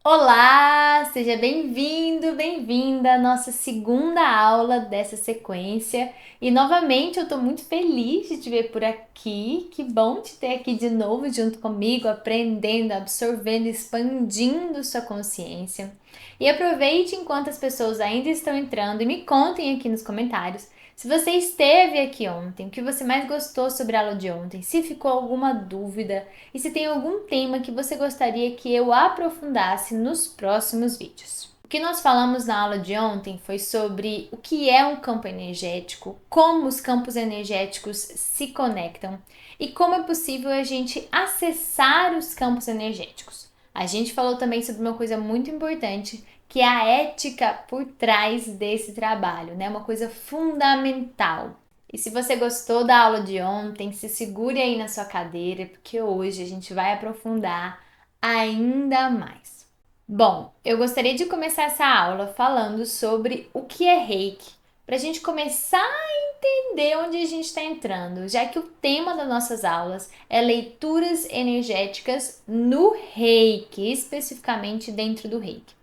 Olá, seja bem-vindo, bem-vinda à nossa segunda aula dessa sequência. E novamente eu estou muito feliz de te ver por aqui. Que bom te ter aqui de novo junto comigo, aprendendo, absorvendo, expandindo sua consciência. E aproveite enquanto as pessoas ainda estão entrando e me contem aqui nos comentários se você esteve aqui ontem, o que você mais gostou sobre a aula de ontem, se ficou alguma dúvida e se tem algum tema que você gostaria que eu aprofundasse nos próximos vídeos. O que nós falamos na aula de ontem foi sobre o que é um campo energético, como os campos energéticos se conectam e como é possível a gente acessar os campos energéticos. A gente falou também sobre uma coisa muito importante, que é a ética por trás desse trabalho, né? Uma coisa fundamental. E se você gostou da aula de ontem, se segure aí na sua cadeira, porque hoje a gente vai aprofundar ainda mais. Bom, eu gostaria de começar essa aula falando sobre o que é Reiki, para a gente começar a entender onde a gente está entrando, já que o tema das nossas aulas é leituras energéticas no Reiki, especificamente dentro do Reiki.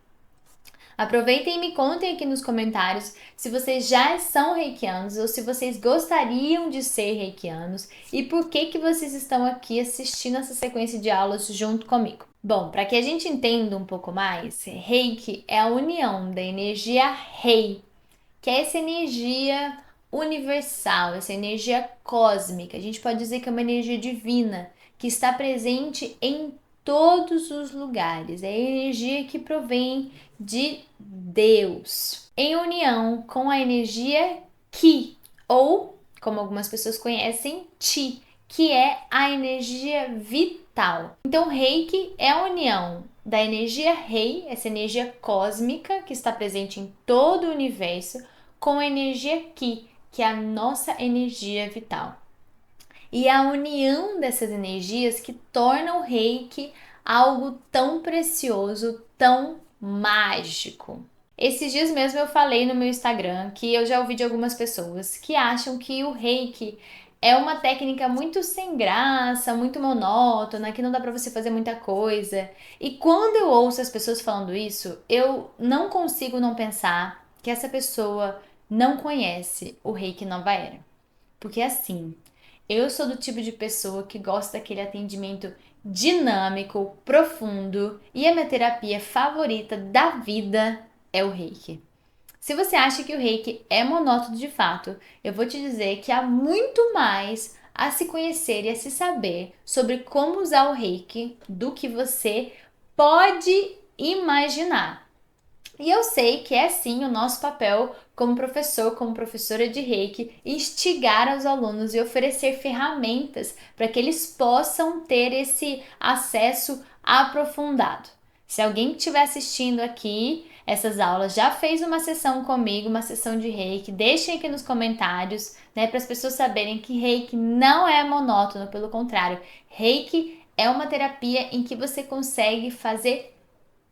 Aproveitem e me contem aqui nos comentários se vocês já são reikianos ou se vocês gostariam de ser reikianos e por que vocês estão aqui assistindo essa sequência de aulas junto comigo. Bom, para que a gente entenda um pouco mais, Reiki é a união da energia Rei, que é essa energia universal, essa energia cósmica. A gente pode dizer que é uma energia divina que está presente em todos os lugares. É a energia que provém de Deus, em união com a energia Ki, ou, como algumas pessoas conhecem, Chi, que é a energia vital. Então, Reiki é a união da energia Rei, essa energia cósmica que está presente em todo o universo, com a energia Ki, que é a nossa energia vital. E a união dessas energias que torna o Reiki algo tão precioso, tão mágico. Esses dias mesmo eu falei no meu Instagram que eu já ouvi de algumas pessoas que acham que o Reiki é uma técnica muito sem graça, muito monótona, que não dá para você fazer muita coisa. E quando eu ouço as pessoas falando isso, eu não consigo não pensar que essa pessoa não conhece o Reiki Nova Era. Porque assim, eu sou do tipo de pessoa que gosta daquele atendimento dinâmico, profundo, e a minha terapia favorita da vida é o Reiki. Se você acha que o Reiki é monótono de fato, eu vou te dizer que há muito mais a se conhecer e a se saber sobre como usar o Reiki do que você pode imaginar. E eu sei que é sim o nosso papel como professor, como professora de Reiki, instigar os alunos e oferecer ferramentas para que eles possam ter esse acesso aprofundado. Se alguém que estiver assistindo aqui essas aulas já fez uma sessão comigo, uma sessão de Reiki, deixem aqui nos comentários, né, para as pessoas saberem que Reiki não é monótono, pelo contrário, Reiki é uma terapia em que você consegue fazer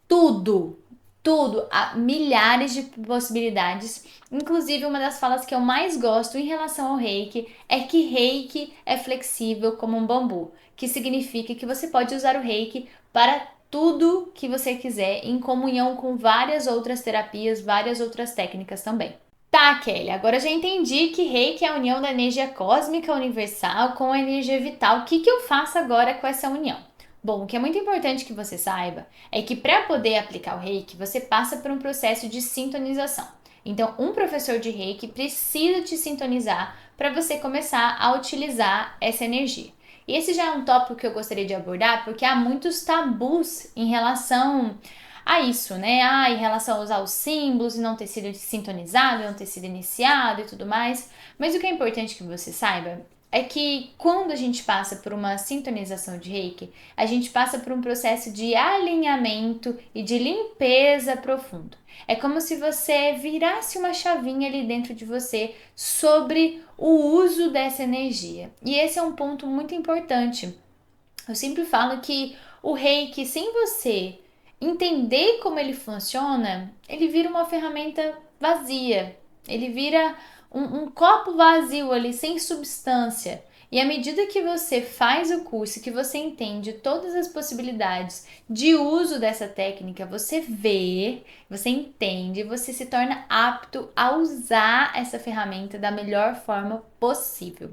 tudo, tudo, há milhares de possibilidades. Inclusive, uma das falas que eu mais gosto em relação ao Reiki é que Reiki é flexível como um bambu, que significa que você pode usar o Reiki para tudo que você quiser, em comunhão com várias outras terapias, várias outras técnicas também. Tá, Kelly, agora já entendi que Reiki é a união da energia cósmica universal com a energia vital. O que eu faço agora com essa união? Bom, o que é muito importante que você saiba é que para poder aplicar o Reiki, você passa por um processo de sintonização. Então, um professor de Reiki precisa te sintonizar para você começar a utilizar essa energia. E esse já é um tópico que eu gostaria de abordar porque há muitos tabus em relação a isso, né? Em relação a usar os símbolos e não ter sido sintonizado, não ter sido iniciado e tudo mais. Mas o que é importante que você saiba é que quando a gente passa por uma sintonização de Reiki, a gente passa por um processo de alinhamento e de limpeza profundo. É como se você virasse uma chavinha ali dentro de você sobre o uso dessa energia. E esse é um ponto muito importante. Eu sempre falo que o Reiki, sem você entender como ele funciona, ele vira uma ferramenta vazia. Ele vira um copo vazio ali, sem substância. E à medida que você faz o curso, que você entende todas as possibilidades de uso dessa técnica, você vê, você entende, você se torna apto a usar essa ferramenta da melhor forma possível.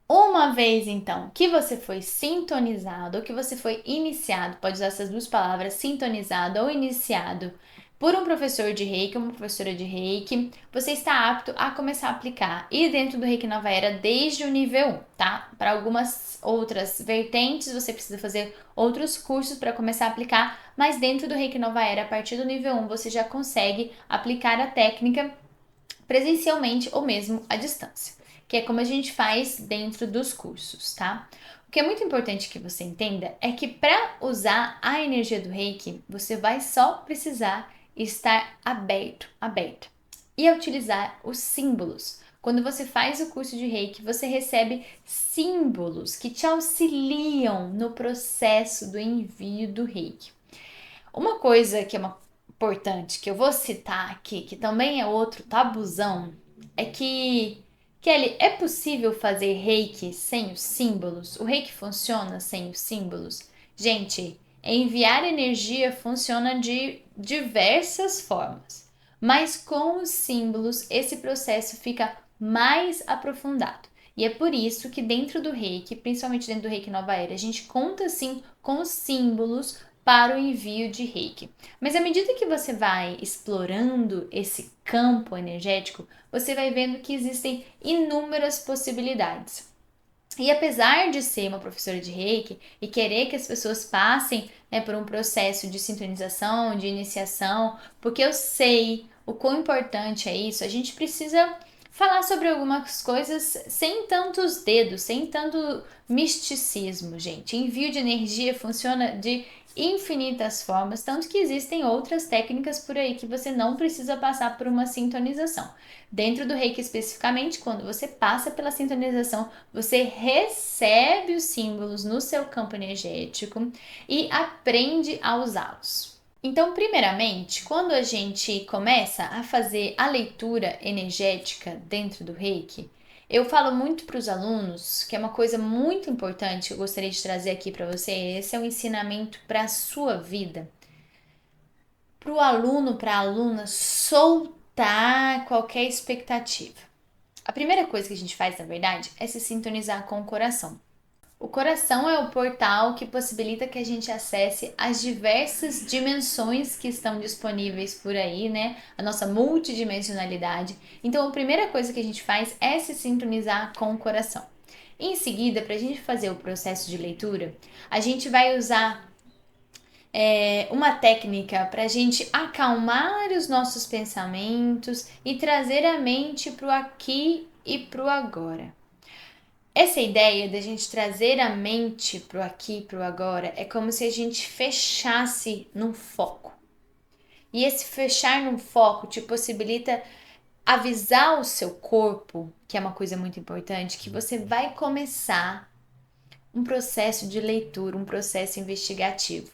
Uma vez então que você foi sintonizado ou que você foi iniciado, pode usar essas duas palavras, sintonizado ou iniciado, por um professor de Reiki ou uma professora de Reiki, você está apto a começar a aplicar. E dentro do Reiki Nova Era, desde o nível 1, tá? Para algumas outras vertentes, você precisa fazer outros cursos para começar a aplicar, mas dentro do Reiki Nova Era, a partir do nível 1, você já consegue aplicar a técnica presencialmente ou mesmo à distância, que é como a gente faz dentro dos cursos, tá? O que é muito importante que você entenda é que para usar a energia do Reiki, você vai só precisar estar aberto e a utilizar os símbolos. Quando você faz o curso de Reiki, você recebe símbolos que te auxiliam no processo do envio do Reiki. Uma coisa que é importante que eu vou citar aqui, que também é outro tabuzão, é que, Kelly, é possível fazer reiki sem os símbolos? O reiki funciona sem os símbolos? Gente, enviar energia funciona de diversas formas, mas com os símbolos esse processo fica mais aprofundado. E é por isso que dentro do Reiki, principalmente dentro do Reiki Nova Era, a gente conta sim com os símbolos para o envio de Reiki. Mas à medida que você vai explorando esse campo energético, você vai vendo que existem inúmeras possibilidades. E apesar de ser uma professora de Reiki e querer que as pessoas passem, né, por um processo de sintonização, de iniciação, porque eu sei o quão importante é isso, a gente precisa falar sobre algumas coisas sem tantos dedos, sem tanto misticismo, gente. Envio de energia funciona de infinitas formas, tanto que existem outras técnicas por aí que você não precisa passar por uma sintonização. Dentro do Reiki especificamente, quando você passa pela sintonização, você recebe os símbolos no seu campo energético e aprende a usá-los. Então, primeiramente, quando a gente começa a fazer a leitura energética dentro do Reiki, eu falo muito para os alunos que é uma coisa muito importante que eu gostaria de trazer aqui para você. Esse é um ensinamento para a sua vida. Para o aluno, para a aluna soltar qualquer expectativa. A primeira coisa que a gente faz, na verdade, é se sintonizar com o coração. O coração é o portal que possibilita que a gente acesse as diversas dimensões que estão disponíveis por aí, né? A nossa multidimensionalidade. Então, a primeira coisa que a gente faz é se sintonizar com o coração. Em seguida, para a gente fazer o processo de leitura, a gente vai usar uma técnica para a gente acalmar os nossos pensamentos e trazer a mente para o aqui e para o agora. Essa ideia da gente trazer a mente para o aqui e para o agora é como se a gente fechasse num foco. E esse fechar num foco te possibilita avisar o seu corpo, que é uma coisa muito importante, que você vai começar um processo de leitura, um processo investigativo.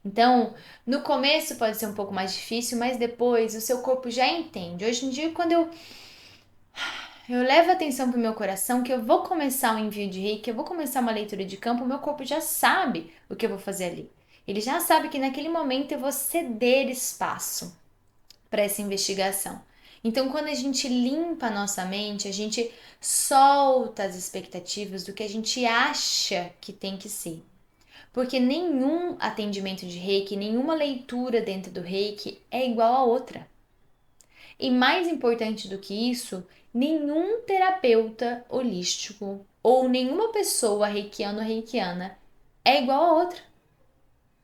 Então, no começo pode ser um pouco mais difícil, mas depois o seu corpo já entende. Hoje em dia, quando eu levo atenção para o meu coração, que eu vou começar um envio de reiki, que eu vou começar uma leitura de campo, o meu corpo já sabe o que eu vou fazer ali. Ele já sabe que naquele momento eu vou ceder espaço para essa investigação. Então, quando a gente limpa a nossa mente, a gente solta as expectativas do que a gente acha que tem que ser. Porque nenhum atendimento de reiki, nenhuma leitura dentro do reiki é igual a outra. E mais importante do que isso, nenhum terapeuta holístico ou nenhuma pessoa reikiana ou reikiana é igual a outra.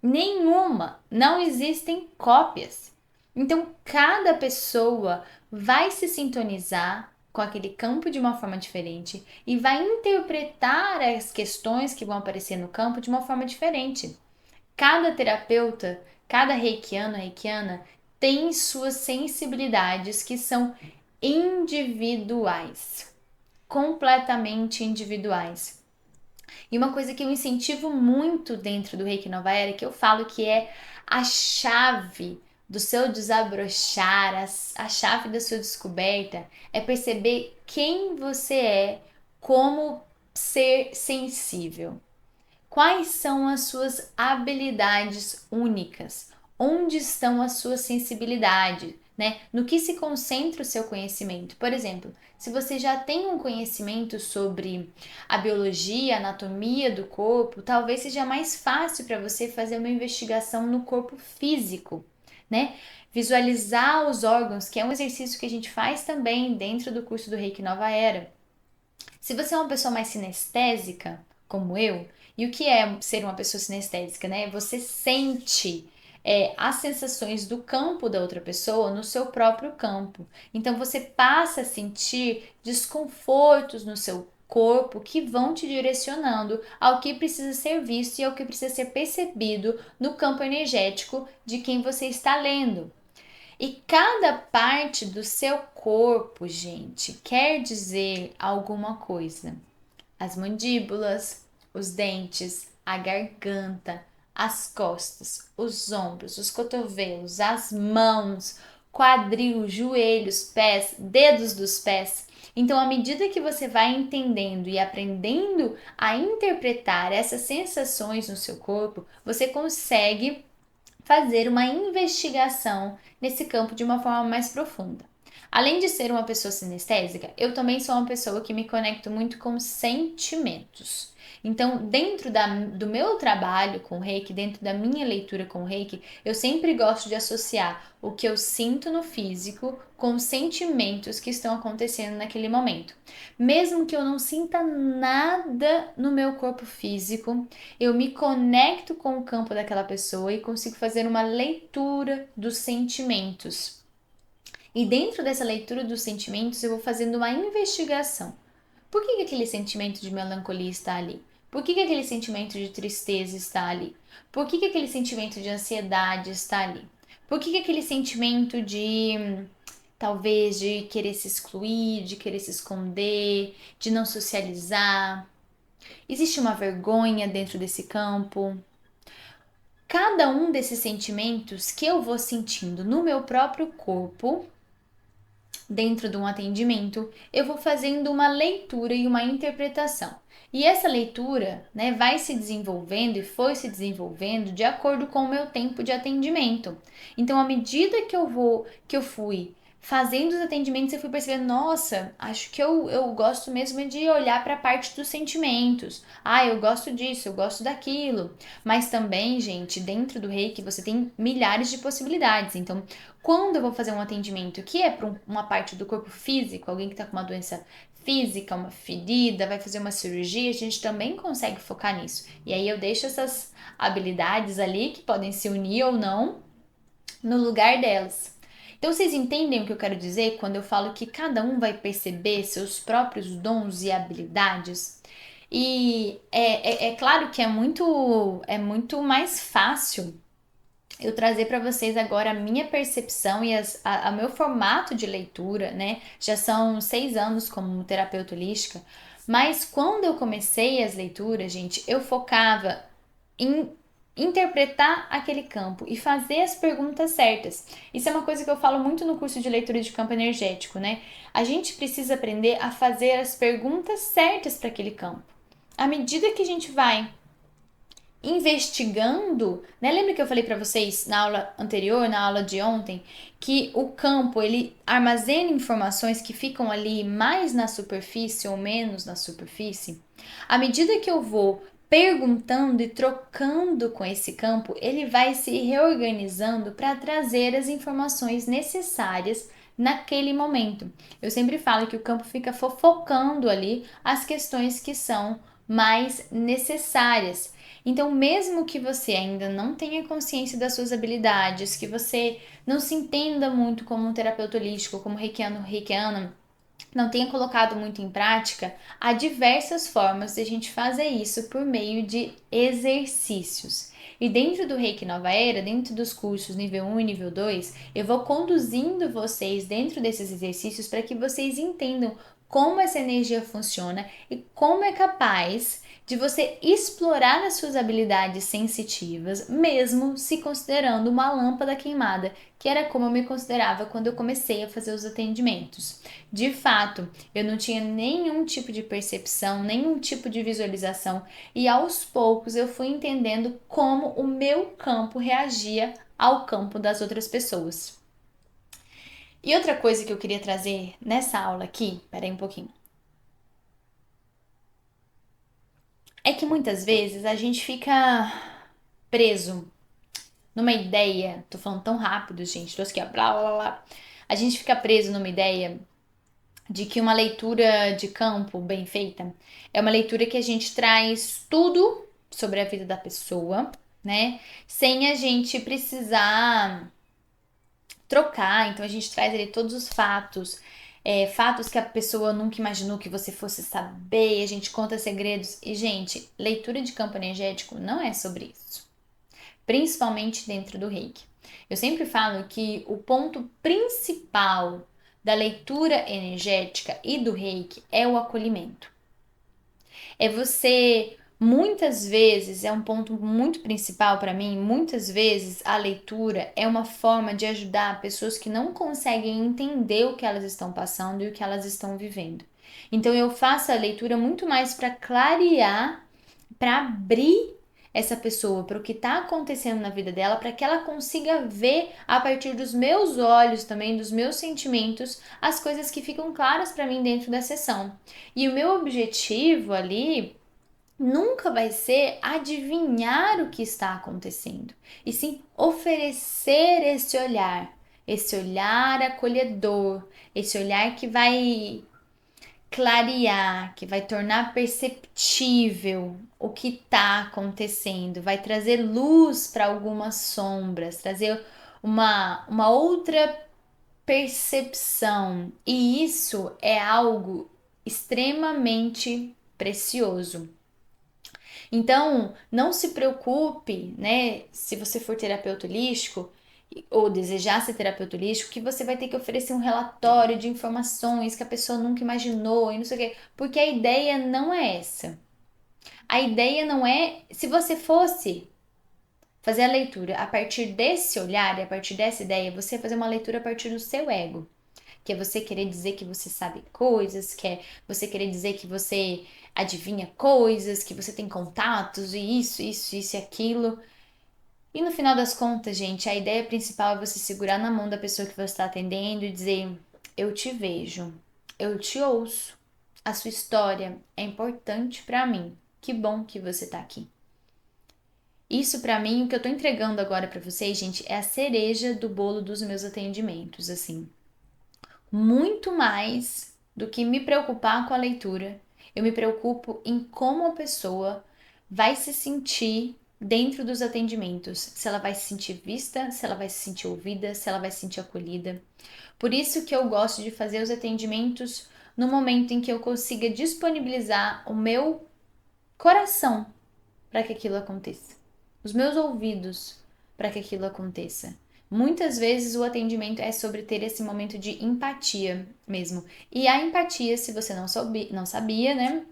Nenhuma. Não existem cópias. Então, cada pessoa vai se sintonizar com aquele campo de uma forma diferente e vai interpretar as questões que vão aparecer no campo de uma forma diferente. Cada terapeuta, cada reikiano, reikiana tem suas sensibilidades que são individuais, completamente individuais. E uma coisa que eu incentivo muito dentro do Reiki Nova Era, que eu falo que é a chave do seu desabrochar, a chave da sua descoberta, é perceber quem você é como ser sensível? Quais são as suas habilidades únicas? Onde estão as suas sensibilidades, né? No que se concentra o seu conhecimento? Por exemplo, se você já tem um conhecimento sobre a biologia, a anatomia do corpo, talvez seja mais fácil para você fazer uma investigação no corpo físico, né? Visualizar os órgãos, que é um exercício que a gente faz também dentro do curso do Reiki Nova Era. Se você é uma pessoa mais sinestésica, como eu, e o que é ser uma pessoa sinestésica, né? Você sente as sensações do campo da outra pessoa no seu próprio campo. Então você passa a sentir desconfortos no seu corpo que vão te direcionando ao que precisa ser visto e ao que precisa ser percebido no campo energético de quem você está lendo. E cada parte do seu corpo, gente, quer dizer alguma coisa. As mandíbulas, os dentes, a garganta, as costas, os ombros, os cotovelos, as mãos, quadril, joelhos, pés, dedos dos pés. Então, à medida que você vai entendendo e aprendendo a interpretar essas sensações no seu corpo, você consegue fazer uma investigação nesse campo de uma forma mais profunda. Além de ser uma pessoa sinestésica, eu também sou uma pessoa que me conecto muito com sentimentos. Então, dentro do meu trabalho com o Reiki, dentro da minha leitura com o Reiki, eu sempre gosto de associar o que eu sinto no físico com os sentimentos que estão acontecendo naquele momento. Mesmo que eu não sinta nada no meu corpo físico, eu me conecto com o campo daquela pessoa e consigo fazer uma leitura dos sentimentos. E dentro dessa leitura dos sentimentos, eu vou fazendo uma investigação. Por que aquele sentimento de melancolia está ali? Por que aquele sentimento de tristeza está ali? Por que aquele sentimento de ansiedade está ali? Por que aquele sentimento de talvez de querer se excluir, de querer se esconder, de não socializar? Existe uma vergonha dentro desse campo? Cada um desses sentimentos que eu vou sentindo no meu próprio corpo, dentro de um atendimento, eu vou fazendo uma leitura e uma interpretação. E essa leitura, né, vai se desenvolvendo e foi se desenvolvendo de acordo com o meu tempo de atendimento. Então, à medida que eu fui fazendo os atendimentos, eu fui percebendo, nossa, acho que eu gosto mesmo de olhar para a parte dos sentimentos. Ah, eu gosto disso, eu gosto daquilo. Mas também, gente, dentro do Reiki você tem milhares de possibilidades. Então, quando eu vou fazer um atendimento que é para uma parte do corpo físico, alguém que está com uma doença física, uma ferida, vai fazer uma cirurgia, a gente também consegue focar nisso. E aí eu deixo essas habilidades ali, que podem se unir ou não, no lugar delas. Então vocês entendem o que eu quero dizer quando eu falo que cada um vai perceber seus próprios dons e habilidades? E é claro que é muito mais fácil eu trazer para vocês agora a minha percepção e a meu formato de leitura, né? Já são 6 anos como terapeuta holística, mas quando eu comecei as leituras, gente, eu focava em interpretar aquele campo e fazer as perguntas certas. Isso é uma coisa que eu falo muito no curso de leitura de campo energético, né? A gente precisa aprender a fazer as perguntas certas para aquele campo. À medida que a gente vai investigando, né? Lembra que eu falei para vocês na aula anterior, na aula de ontem, que o campo ele armazena informações que ficam ali mais na superfície ou menos na superfície? À medida que eu vou perguntando e trocando com esse campo, ele vai se reorganizando para trazer as informações necessárias naquele momento. Eu sempre falo que o campo fica fofocando ali as questões que são mais necessárias. Então, mesmo que você ainda não tenha consciência das suas habilidades, que você não se entenda muito como um terapeuta holístico, como reikiano, reikiana, não tenha colocado muito em prática, há diversas formas de a gente fazer isso por meio de exercícios. E dentro do Reiki Nova Era, dentro dos cursos nível 1 e nível 2, eu vou conduzindo vocês dentro desses exercícios para que vocês entendam como essa energia funciona e como é capaz de você explorar as suas habilidades sensitivas, mesmo se considerando uma lâmpada queimada, que era como eu me considerava quando eu comecei a fazer os atendimentos. De fato, eu não tinha nenhum tipo de percepção, nenhum tipo de visualização, e aos poucos eu fui entendendo como o meu campo reagia ao campo das outras pessoas. E outra coisa que eu queria trazer nessa aula aqui, peraí um pouquinho, é que muitas vezes a gente fica preso numa ideia, tô falando tão rápido, gente, tô aqui, ó, blá blá blá. A gente fica preso numa ideia de que uma leitura de campo bem feita é uma leitura que a gente traz tudo sobre a vida da pessoa, né? Sem a gente precisar trocar, então a gente traz ali todos os fatos, fatos que a pessoa nunca imaginou que você fosse saber, a gente conta segredos. E, gente, leitura de campo energético não é sobre isso, principalmente dentro do Reiki. Eu sempre falo que o ponto principal da leitura energética e do Reiki é o acolhimento. É você, muitas vezes, é um ponto muito principal para mim, muitas vezes a leitura é uma forma de ajudar pessoas que não conseguem entender o que elas estão passando e o que elas estão vivendo. Então eu faço a leitura muito mais para clarear, para abrir essa pessoa para o que está acontecendo na vida dela, para que ela consiga ver a partir dos meus olhos também, dos meus sentimentos, as coisas que ficam claras para mim dentro da sessão. E o meu objetivo ali nunca vai ser adivinhar o que está acontecendo, e sim oferecer esse olhar acolhedor, esse olhar que vai clarear, que vai tornar perceptível o que está acontecendo, vai trazer luz para algumas sombras, trazer uma outra percepção. E isso é algo extremamente precioso. Então, não se preocupe, né, se você for terapeuta holístico ou desejar ser terapeuta holístico, que você vai ter que oferecer um relatório de informações que a pessoa nunca imaginou e não sei o quê, porque a ideia não é essa. A ideia não é, se você fosse fazer a leitura a partir desse olhar e a partir dessa ideia, você fazer uma leitura a partir do seu ego, que é você querer dizer que você sabe coisas, que é você querer dizer que você adivinha coisas, que você tem contatos e isso e aquilo. E no final das contas, gente, a ideia principal é você segurar na mão da pessoa que você está atendendo e dizer: eu te vejo, eu te ouço, a sua história é importante para mim. Que bom que você tá aqui. Isso para mim, o que eu tô entregando agora para vocês, gente, é a cereja do bolo dos meus atendimentos, assim. Muito mais do que me preocupar com a leitura, eu me preocupo em como a pessoa vai se sentir dentro dos atendimentos, se ela vai se sentir vista, se ela vai se sentir ouvida, se ela vai se sentir acolhida. Por isso que eu gosto de fazer os atendimentos no momento em que eu consiga disponibilizar o meu coração para que aquilo aconteça, os meus ouvidos para que aquilo aconteça. Muitas vezes o atendimento é sobre ter esse momento de empatia mesmo. E a empatia, se você não sabia, né?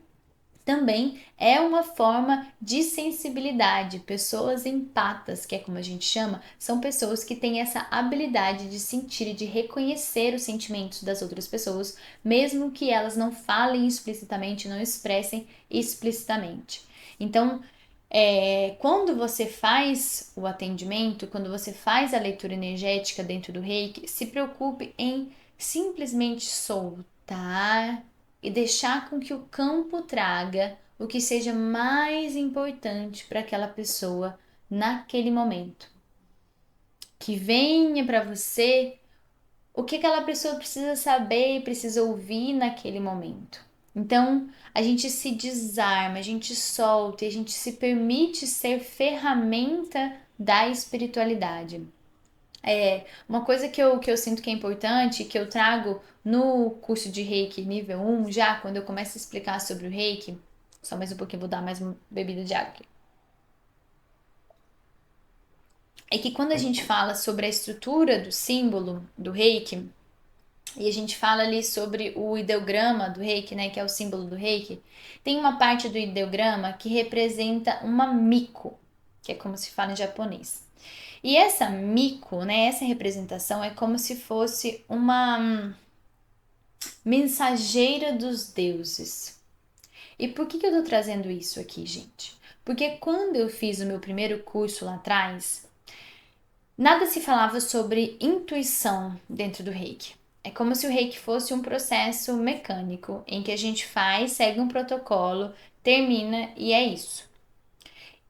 Também é uma forma de sensibilidade. Pessoas empatas, que é como a gente chama, são pessoas que têm essa habilidade de sentir e de reconhecer os sentimentos das outras pessoas, mesmo que elas não falem explicitamente, não expressem explicitamente. Então, quando você faz o atendimento, quando você faz a leitura energética dentro do Reiki, se preocupe em simplesmente soltar e deixar com que o campo traga o que seja mais importante para aquela pessoa naquele momento. Que venha para você o que aquela pessoa precisa saber e precisa ouvir naquele momento. Então, a gente se desarma, a gente solta e a gente se permite ser ferramenta da espiritualidade. Uma coisa que eu sinto que é importante, que eu trago no curso de Reiki nível 1, já quando eu começo a explicar sobre o Reiki, só mais um pouquinho, vou dar mais uma bebida de água aqui. É que quando a gente fala sobre a estrutura do símbolo do Reiki, e a gente fala ali sobre o ideograma do Reiki, né, que é o símbolo do Reiki, tem uma parte do ideograma que representa uma miko, que é como se fala em japonês. E essa miko, né, essa representação é como se fosse uma mensageira dos deuses. E por que eu tô trazendo isso aqui, gente? Porque quando eu fiz o meu primeiro curso lá atrás, nada se falava sobre intuição dentro do Reiki. É como se o Reiki fosse um processo mecânico em que a gente faz, segue um protocolo, termina e é isso.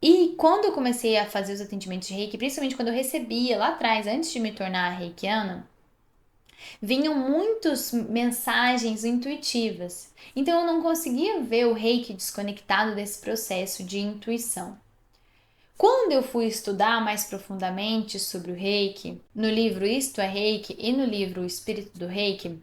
E quando eu comecei a fazer os atendimentos de Reiki, principalmente quando eu recebia lá atrás, antes de me tornar reikiana, vinham muitas mensagens intuitivas. Então eu não conseguia ver o Reiki desconectado desse processo de intuição. Quando eu fui estudar mais profundamente sobre o Reiki, no livro Isto é Reiki e no livro O Espírito do Reiki,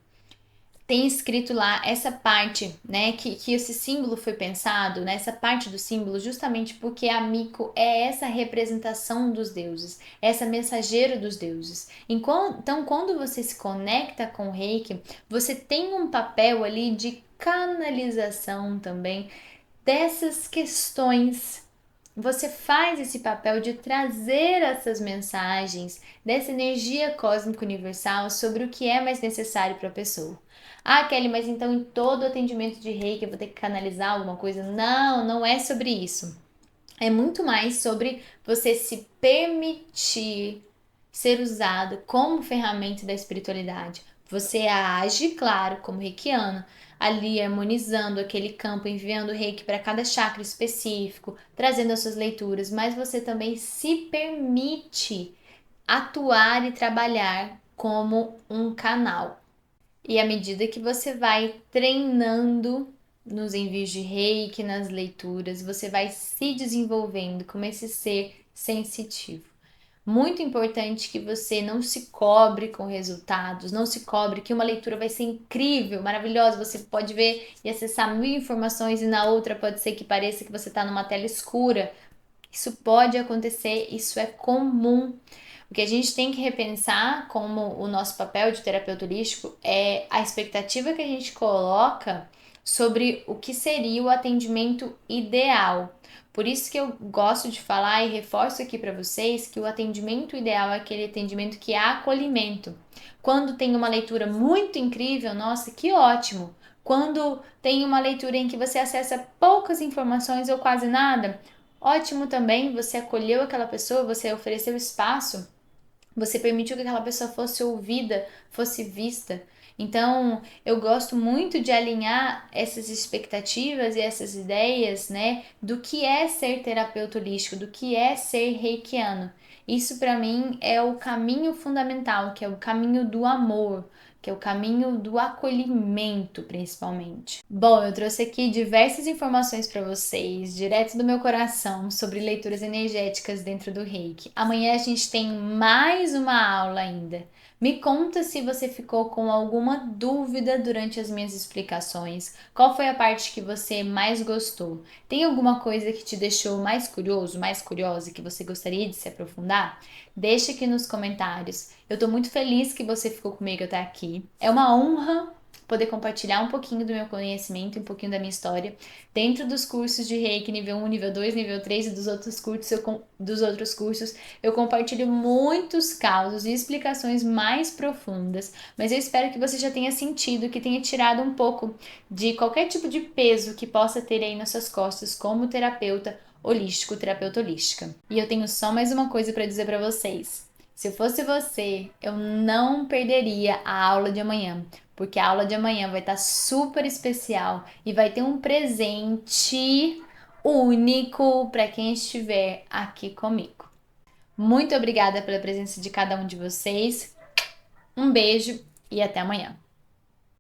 tem escrito lá essa parte, né, que esse símbolo foi pensado, né, essa parte do símbolo, justamente porque a Miko é essa representação dos deuses, essa mensageira dos deuses. Então, quando você se conecta com o Reiki, você tem um papel ali de canalização também dessas questões. Você faz esse papel de trazer essas mensagens dessa energia cósmica universal sobre o que é mais necessário para a pessoa. Ah, Kelly, mas então em todo atendimento de Reiki eu vou ter que canalizar alguma coisa? Não, não é sobre isso. É muito mais sobre você se permitir ser usado como ferramenta da espiritualidade. Você age, claro, como reikiano, ali harmonizando aquele campo, enviando o reiki para cada chakra específico, trazendo as suas leituras, mas você também se permite atuar e trabalhar como um canal. E à medida que você vai treinando nos envios de reiki, nas leituras, você vai se desenvolvendo como esse ser sensitivo. Muito importante que você não se cobre com resultados, não se cobre que uma leitura vai ser incrível, maravilhosa, você pode ver e acessar mil informações e na outra pode ser que pareça que você está numa tela escura. Isso pode acontecer, isso é comum. O que a gente tem que repensar como o nosso papel de terapeuta holístico é a expectativa que a gente coloca sobre o que seria o atendimento ideal. Por isso que eu gosto de falar e reforço aqui para vocês que o atendimento ideal é aquele atendimento que há acolhimento. Quando tem uma leitura muito incrível, nossa, que ótimo! Quando tem uma leitura em que você acessa poucas informações ou quase nada, ótimo também, você acolheu aquela pessoa, você ofereceu espaço, você permitiu que aquela pessoa fosse ouvida, fosse vista. Então, eu gosto muito de alinhar essas expectativas e essas ideias, né, do que é ser terapeuta holístico, do que é ser reikiano. Isso para mim é o caminho fundamental, que é o caminho do amor, que é o caminho do acolhimento, principalmente. Bom, eu trouxe aqui diversas informações para vocês, direto do meu coração, sobre leituras energéticas dentro do Reiki. Amanhã a gente tem mais uma aula ainda. Me conta se você ficou com alguma dúvida durante as minhas explicações. Qual foi a parte que você mais gostou? Tem alguma coisa que te deixou mais curioso, mais curiosa, que você gostaria de se aprofundar? Deixa aqui nos comentários. Eu tô muito feliz que você ficou comigo até aqui. É uma honra poder compartilhar um pouquinho do meu conhecimento, um pouquinho da minha história dentro dos cursos de Reiki nível 1, nível 2, nível 3 e dos outros cursos. Eu compartilho muitos causos e explicações mais profundas, mas eu espero que você já tenha sentido, que tenha tirado um pouco de qualquer tipo de peso que possa ter aí nas suas costas como terapeuta holístico, terapeuta holística. E eu tenho só mais uma coisa para dizer para vocês. Se eu fosse você, eu não perderia a aula de amanhã, porque a aula de amanhã vai estar super especial e vai ter um presente único para quem estiver aqui comigo. Muito obrigada pela presença de cada um de vocês. Um beijo e até amanhã.